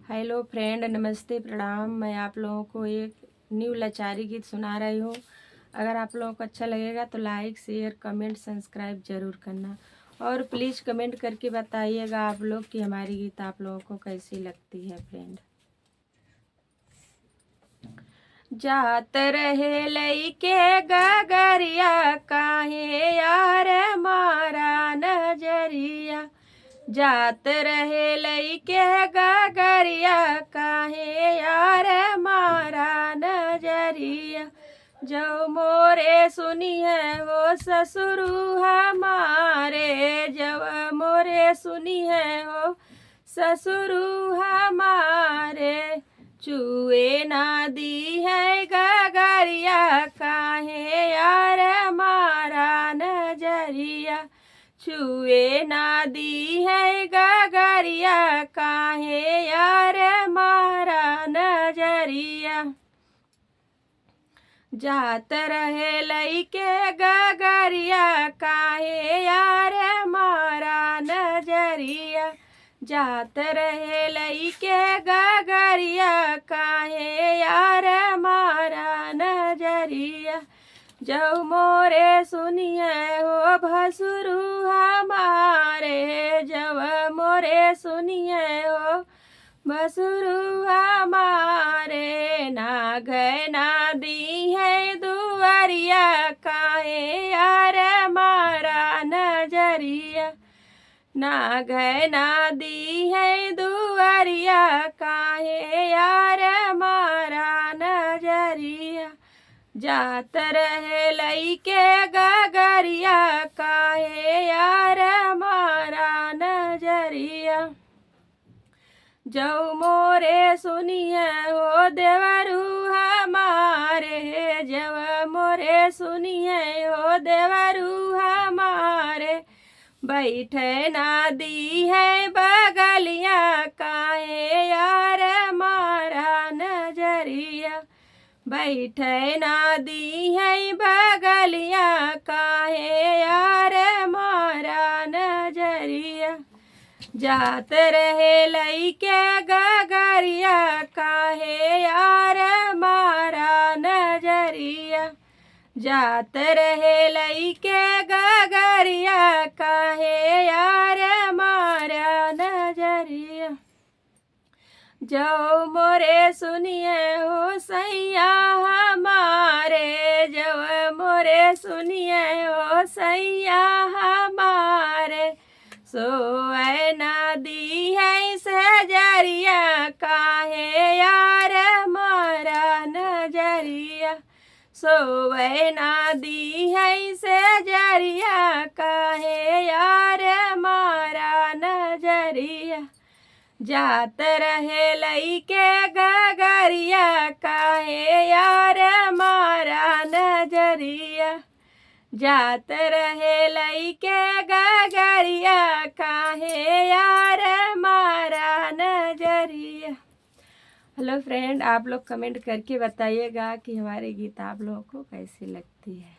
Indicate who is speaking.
Speaker 1: Hello friend, नमस्ते, प्रणाम। मैं आप लोगों को एक न्यू लाचारी गीत सुना रही हूँ। अगर आप लोगों को अच्छा लगेगा तो लाइक, शेयर, कमेंट, सब्सक्राइब ज़रूर करना और प्लीज़ कमेंट करके बताइएगा आप लोग कि हमारी गीत आप लोगों को कैसी लगती है। फ्रेंड, जात रहे लइके गगरिया, काहे यार मारा नजरिया। जात रहे लइके गगरिया, काहे यार मारा नजरिया। जो मोरे सुनिए हो ससुरु हमारे, जब मोरे सुनिए हो ससुरु हमारे। चुए ना दी है गगरिया, काहे यार मारा नजरिया। छुए ना दी है गगरिया, काहे यार मारा नजरिया। जात रहे लइके गगरिया, काहे यार मारा नजरिया। जात रहे लइके गगरिया, काहे यार मारा नजरिया। जब मोरे सुनिए हो भसुरु हमारे, जब मोरे सुनिए हो भसुरु हमारे। ना गए ना दी है दुआरिया, काहे यार मारा नजरिया। ना गए ना दी है दुआरिया, काहे यार मारा नजरिया। जात रहे लइके गगरिया, काहे यार मारा नजरिया। जो मोरे सुनिए हो देवरू हमारे, जब मोरे सुनिए हो देवरू हमारे। बैठे ना दी है बगलिया, काहे यार मारा नजरिया। बैठे ना दी है बगलिया, काहे यार मारा नजरिया। जात रहे लइके गगरिया, काहे यार मारा नजरिया। जात रहे लइके गगरिया, काहे यार मारा नजरिया। जो मोरे सुनिए हो सैया हमारे, जब मोरे सुनिए हो सैया हमारे। सोए ना दी है सजरिया, काहे यार मारा नजरिया। सोए ना दी है सजरिया, काहे यार मारा नजरिया। जात रहे लइके गगरिया, काहे यार मारा नजरिया। जात रहे लइके गगरिया, काहे यार मारा नजरिया। हेलो फ्रेंड, आप लोग कमेंट करके बताइएगा कि हमारे गीत आप लोगों को कैसी लगती है।